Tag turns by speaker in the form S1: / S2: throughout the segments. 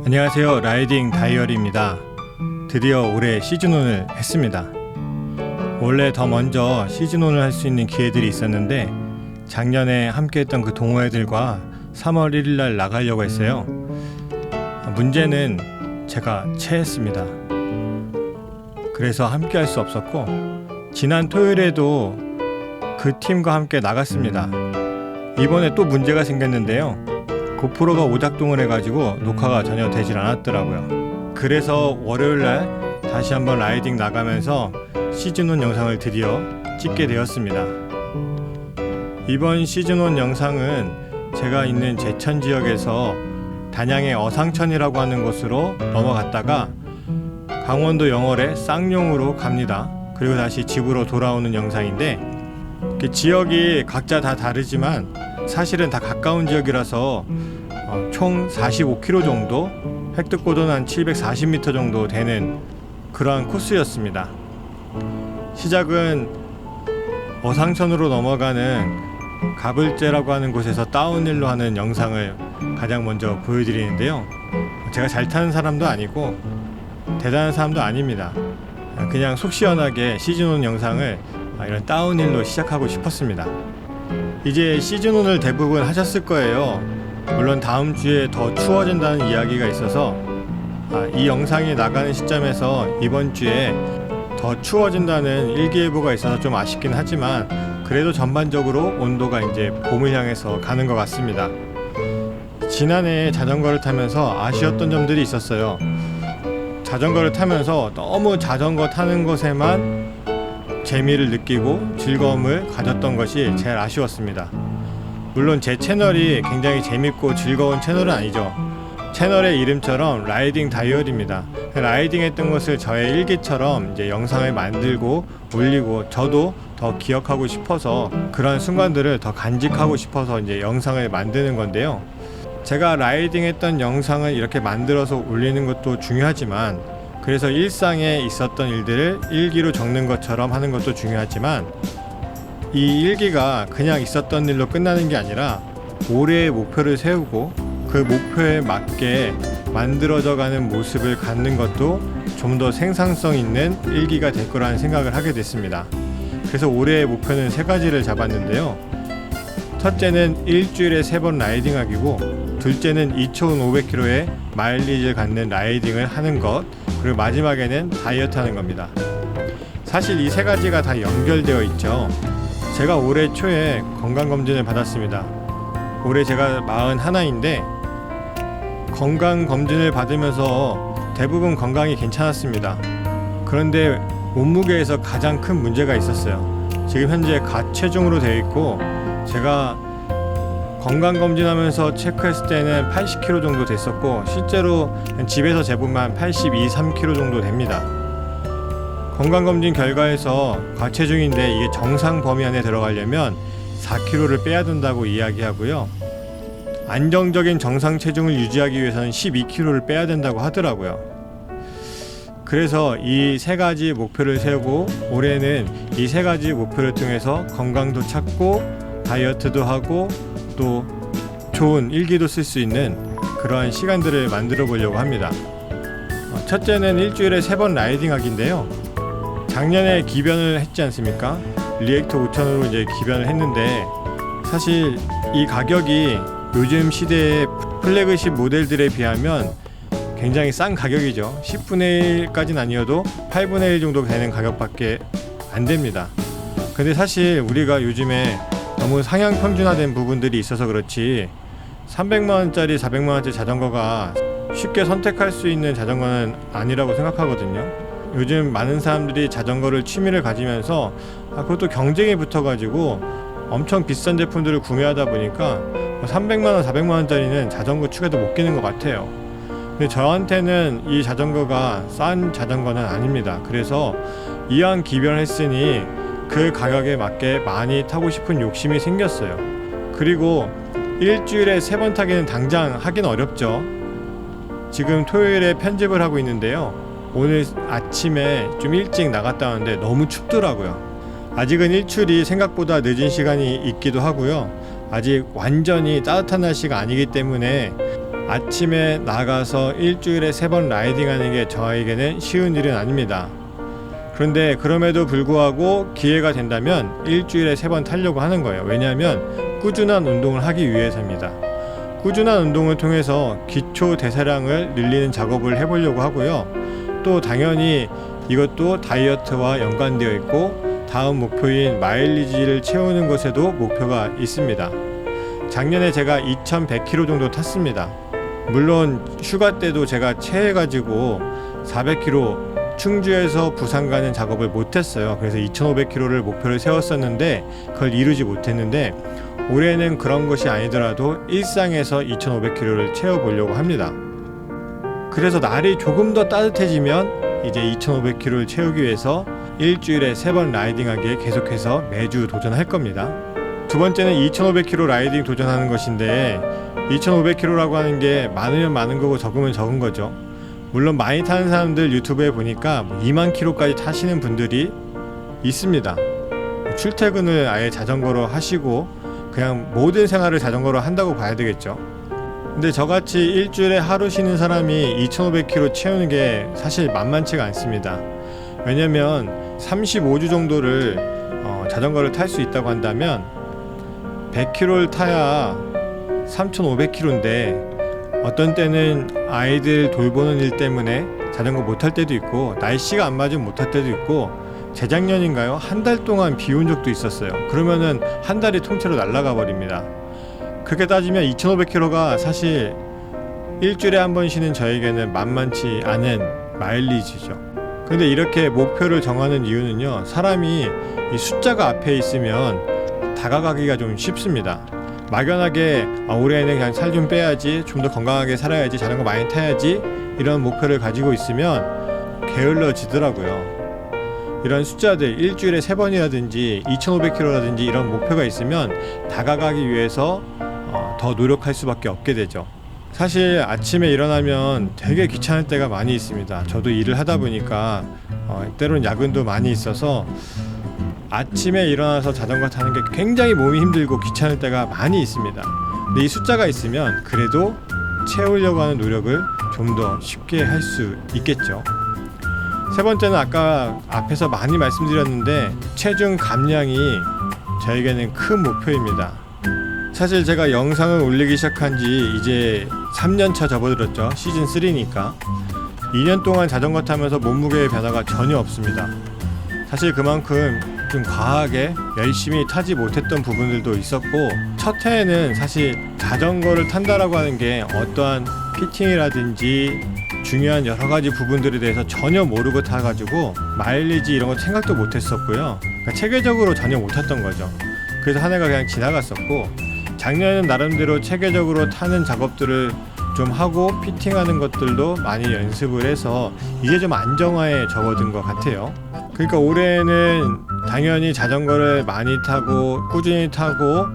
S1: 안녕하세요. 라이딩 다이어리입니다. 드디어 올해 시즌온을 했습니다. 원래 더 먼저 시즌온을 할 수 있는 기회들이 있었는데 작년에 함께했던 그 동호회들과 3월 1일날 나가려고 했어요. 문제는 제가 체했습니다. 그래서 함께 할 수 없었고 지난 토요일에도 그 팀과 함께 나갔습니다. 이번에 또 문제가 생겼는데요. 고프로가 오작동을 해가지고 녹화가 전혀 되질 않았더라고요. 그래서 월요일날 다시 한번 라이딩 나가면서 시즌1 영상을 드디어 찍게 되었습니다. 이번 시즌1 영상은 제가 있는 제천 지역에서 단양의 어상천이라고 하는 곳으로 넘어갔다가 강원도 영월의 쌍용으로 갑니다. 그리고 다시 집으로 돌아오는 영상인데 지역이 각자 다 다르지만 사실은 다 가까운 지역이라서 총 45km 정도, 획득고도는 한 740m 정도 되는 그러한 코스였습니다. 시작은 어상천으로 넘어가는 가불제라고 하는 곳에서 다운힐로 하는 영상을 가장 먼저 보여드리는데요. 제가 잘 타는 사람도 아니고 대단한 사람도 아닙니다. 그냥 속 시원하게 시즌1 영상을 이런 다운힐로 시작하고 싶었습니다. 이제 시즌1을 대부분 하셨을 거예요. 물론 다음 주에 더 추워진다는 이야기가 있어서 이 영상이 나가는 시점에서 이번 주에 더 추워진다는 일기예보가 있어서 좀 아쉽긴 하지만 그래도 전반적으로 온도가 이제 봄을 향해서 가는 것 같습니다. 지난해 자전거를 타면서 아쉬웠던 점들이 있었어요. 자전거를 타면서 너무 자전거 타는 것에만 재미를 느끼고 즐거움을 가졌던 것이 제일 아쉬웠습니다. 물론 제 채널이 굉장히 재밌고 즐거운 채널은 아니죠. 채널의 이름처럼 라이딩 다이어리입니다. 라이딩 했던 것을 저의 일기처럼 이제 영상을 만들고 올리고 저도 더 기억하고 싶어서 그런 순간들을 더 간직하고 싶어서 이제 영상을 만드는 건데요. 제가 라이딩 했던 영상을 이렇게 만들어서 올리는 것도 중요하지만 그래서 일상에 있었던 일들을 일기로 적는 것처럼 하는 것도 중요하지만 이 일기가 그냥 있었던 일로 끝나는 게 아니라 올해의 목표를 세우고 그 목표에 맞게 만들어져가는 모습을 갖는 것도 좀 더 생산성 있는 일기가 될 거라는 생각을 하게 됐습니다. 그래서 올해의 목표는 3가지를 잡았는데요. 첫째는 일주일에 3번 라이딩하기고 둘째는 2,500km의 마일리지를 갖는 라이딩을 하는 것, 그리고 마지막에는 다이어트 하는 겁니다. 사실 이 3가지가 다 연결되어 있죠. 제가 올해 초에 건강검진을 받았습니다. 올해 제가 41인데 건강검진을 받으면서 대부분 건강이 괜찮았습니다. 그런데 몸무게에서 가장 큰 문제가 있었어요. 지금 현재 가체중으로 되어 있고 제가 건강검진하면서 체크했을 때는 80kg 정도 됐었고 실제로 집에서 재보면 82, 3kg 정도 됩니다. 건강검진 결과에서 과체중인데 이게 정상 범위 안에 들어가려면 4kg를 빼야 된다고 이야기하고요. 안정적인 정상 체중을 유지하기 위해서는 12kg를 빼야 된다고 하더라고요. 그래서 이 3가지 목표를 세우고 올해는 이 3가지 목표를 통해서 건강도 찾고 다이어트도 하고 또 좋은 일기도 쓸 수 있는 그러한 시간들을 만들어 보려고 합니다. 첫째는 일주일에 3번 라이딩 하기인데요. 작년에 기변을 했지 않습니까? 리액터 5000으로 이제 기변을 했는데 사실 이 가격이 요즘 시대의 플래그십 모델들에 비하면 굉장히 싼 가격이죠. 10분의 1까지는 아니어도 8분의 1 정도 되는 가격밖에 안 됩니다. 근데 사실 우리가 요즘에 너무 상향 평준화된 부분들이 있어서 그렇지 300만원짜리 400만원짜리 자전거가 쉽게 선택할 수 있는 자전거는 아니라고 생각하거든요. 요즘 많은 사람들이 자전거를 취미를 가지면서 그것도 경쟁이 붙어가지고 엄청 비싼 제품들을 구매하다 보니까 300만원, 400만원짜리는 자전거 축에도 못 끼는 것 같아요. 근데 저한테는 이 자전거가 싼 자전거는 아닙니다. 그래서 이왕 기변을 했으니 그 가격에 맞게 많이 타고 싶은 욕심이 생겼어요. 그리고 일주일에 3번 타기는 당장 하긴 어렵죠. 지금 토요일에 편집을 하고 있는데요. 오늘 아침에 좀 일찍 나갔다 왔는데 너무 춥더라고요. 아직은 일출이 생각보다 늦은 시간이 있기도 하고요. 아직 완전히 따뜻한 날씨가 아니기 때문에 아침에 나가서 일주일에 3번 라이딩하는 게 저에게는 쉬운 일은 아닙니다. 그런데 그럼에도 불구하고 기회가 된다면 일주일에 3번 타려고 하는 거예요. 왜냐하면 꾸준한 운동을 하기 위해서입니다. 꾸준한 운동을 통해서 기초 대사량을 늘리는 작업을 해보려고 하고요. 또 당연히 이것도 다이어트와 연관되어 있고 다음 목표인 마일리지를 채우는 것에도 목표가 있습니다. 작년에 제가 2100km 정도 탔습니다. 물론 휴가 때도 제가 체해가지고 400km 충주에서 부산 가는 작업을 못했어요. 그래서 2500km를 목표를 세웠었는데 그걸 이루지 못했는데 올해는 그런 것이 아니더라도 일상에서 2500km를 채워보려고 합니다. 그래서 날이 조금 더 따뜻해지면 이제 2500km를 채우기 위해서 일주일에 3번 라이딩하기에 계속해서 매주 도전할 겁니다. 두 번째는 2500km 라이딩 도전하는 것인데 2500km라고 하는 게 많으면 많은 거고 적으면 적은 거죠. 물론 많이 타는 사람들 유튜브에 보니까 2만 km까지 타시는 분들이 있습니다. 출퇴근을 아예 자전거로 하시고 그냥 모든 생활을 자전거로 한다고 봐야 되겠죠. 근데 저같이 일주일에 하루 쉬는 사람이 2500km 채우는 게 사실 만만치가 않습니다. 왜냐면 35주 정도를 자전거를 탈 수 있다고 한다면 100km를 타야 3500km인데 어떤 때는 아이들 돌보는 일 때문에 자전거 못 탈 때도 있고 날씨가 안 맞으면 못 탈 때도 있고 재작년인가요? 한 달 동안 비 온 적도 있었어요. 그러면은 한 달이 통째로 날아가 버립니다. 그렇게 따지면 2500km가 사실 일주일에 한 번 쉬는 저에게는 만만치 않은 마일리지죠. 근데 이렇게 목표를 정하는 이유는요, 사람이 이 숫자가 앞에 있으면 다가가기가 좀 쉽습니다. 막연하게 올해는 그냥 살 좀 빼야지, 좀 더 건강하게 살아야지, 자전거 많이 타야지 이런 목표를 가지고 있으면 게을러지더라고요. 이런 숫자들 일주일에 3번이라든지 2500km라든지 이런 목표가 있으면 다가가기 위해서 더 노력할 수밖에 없게 되죠. 사실 아침에 일어나면 되게 귀찮을 때가 많이 있습니다. 저도 일을 하다 보니까 때로는 야근도 많이 있어서 아침에 일어나서 자전거 타는 게 굉장히 몸이 힘들고 귀찮을 때가 많이 있습니다. 근데 이 숫자가 있으면 그래도 채우려고 하는 노력을 좀 더 쉽게 할 수 있겠죠. 세 번째는 아까 앞에서 많이 말씀드렸는데 체중 감량이 저에게는 큰 목표입니다. 사실 제가 영상을 올리기 시작한 지 이제 3년차 접어들었죠. 시즌 3니까 2년 동안 자전거 타면서 몸무게의 변화가 전혀 없습니다. 사실 그만큼 좀 과하게 열심히 타지 못했던 부분들도 있었고, 첫 해에는 사실 자전거를 탄다라고 하는 게 어떠한 피팅이라든지 중요한 여러 가지 부분들에 대해서 전혀 모르고 타가지고 마일리지 이런 거 생각도 못했었고요. 그러니까 체계적으로 전혀 못 탔던 거죠. 그래서 한 해가 그냥 지나갔었고, 작년에는 나름대로 체계적으로 타는 작업들을 좀 하고 피팅하는 것들도 많이 연습을 해서 이제 좀 안정화에 접어든 것 같아요. 그러니까 올해는 당연히 자전거를 많이 타고 꾸준히 타고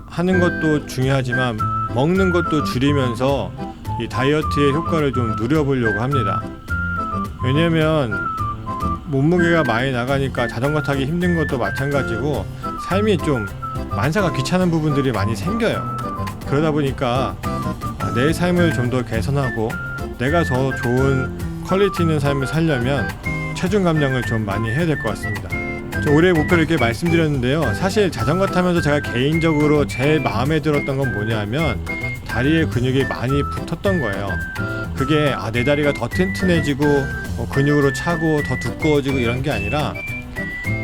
S1: 하는 것도 중요하지만 먹는 것도 줄이면서 이 다이어트의 효과를 좀 누려보려고 합니다. 왜냐면 몸무게가 많이 나가니까 자전거 타기 힘든 것도 마찬가지고 삶이 좀 만사가 귀찮은 부분들이 많이 생겨요. 그러다 보니까 내 삶을 좀 더 개선하고 내가 더 좋은 퀄리티 있는 삶을 살려면 체중 감량을 좀 많이 해야 될 것 같습니다. 저 올해 목표를 이렇게 말씀드렸는데요. 사실 자전거 타면서 제가 개인적으로 제일 마음에 들었던 건 뭐냐면 다리에 근육이 많이 붙었던 거예요. 그게 내 다리가 더 튼튼해지고 근육으로 차고 더 두꺼워지고 이런 게 아니라,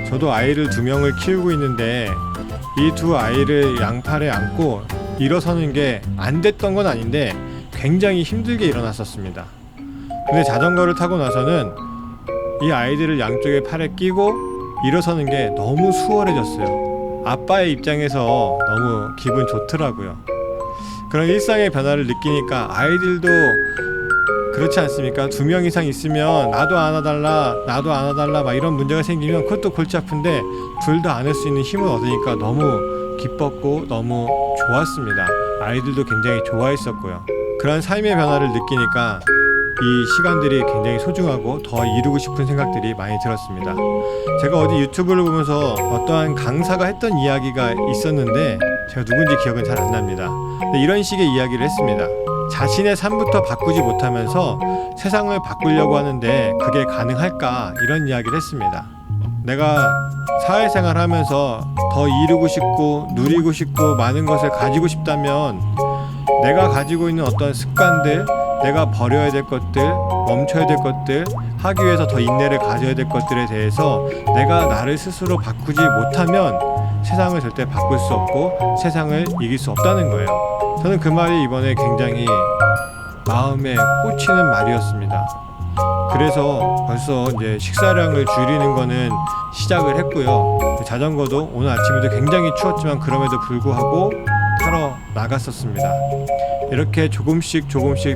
S1: 저도 아이를 2명을 키우고 있는데 이 두 아이를 양팔에 안고 일어서는 게 안 됐던 건 아닌데 굉장히 힘들게 일어났었습니다. 근데 자전거를 타고 나서는 이 아이들을 양쪽에 팔에 끼고 일어서는 게 너무 수월해졌어요. 아빠의 입장에서 너무 기분 좋더라고요. 그런 일상의 변화를 느끼니까 아이들도 그렇지 않습니까? 2명 이상 있으면 나도 안아달라 막 이런 문제가 생기면 그것도 골치 아픈데 둘 다 안을 수 있는 힘을 얻으니까 너무 기뻤고 너무 좋았습니다. 아이들도 굉장히 좋아했었고요. 그런 삶의 변화를 느끼니까 이 시간들이 굉장히 소중하고 더 이루고 싶은 생각들이 많이 들었습니다. 제가 어디 유튜브를 보면서 어떠한 강사가 했던 이야기가 있었는데 제가 누군지 기억은 잘 안 납니다. 근데 이런 식의 이야기를 했습니다. 자신의 삶부터 바꾸지 못하면서 세상을 바꾸려고 하는데 그게 가능할까, 이런 이야기를 했습니다. 내가 사회생활 하면서 더 이루고 싶고 누리고 싶고 많은 것을 가지고 싶다면 내가 가지고 있는 어떤 습관들, 내가 버려야 될 것들, 멈춰야 될 것들, 하기 위해서 더 인내를 가져야 될 것들에 대해서 내가 나를 스스로 바꾸지 못하면 세상을 절대 바꿀 수 없고 세상을 이길 수 없다는 거예요. 저는 그 말이 이번에 굉장히 마음에 꽂히는 말이었습니다. 그래서 벌써 이제 식사량을 줄이는 거는 시작을 했고요. 자전거도 오늘 아침에도 굉장히 추웠지만 그럼에도 불구하고 타러 나갔었습니다. 이렇게 조금씩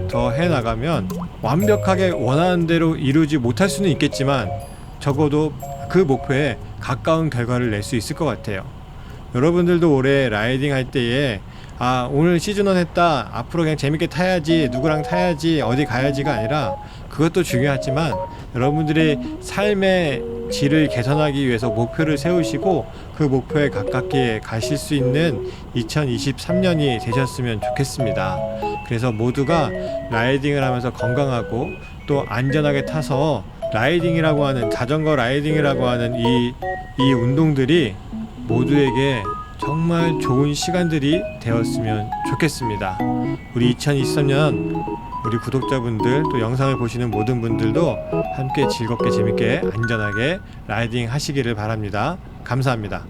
S1: 더 해나가면 완벽하게 원하는 대로 이루지 못할 수는 있겠지만 적어도 그 목표에 가까운 결과를 낼 수 있을 것 같아요. 여러분들도 올해 라이딩 할 때에 오늘 시즌1 했다, 앞으로 그냥 재밌게 타야지, 누구랑 타야지, 어디 가야지가 아니라, 그것도 중요하지만 여러분들의 삶의 질을 개선하기 위해서 목표를 세우시고 그 목표에 가깝게 가실 수 있는 2023년이 되셨으면 좋겠습니다. 그래서 모두가 라이딩을 하면서 건강하고 또 안전하게 타서 라이딩이라고 하는, 자전거 라이딩이라고 하는 이 운동들이 모두에게 정말 좋은 시간들이 되었으면 좋겠습니다. 우리 2023년 우리 구독자분들, 또 영상을 보시는 모든 분들도 함께 즐겁게 재밌게 안전하게 라이딩 하시기를 바랍니다. 감사합니다.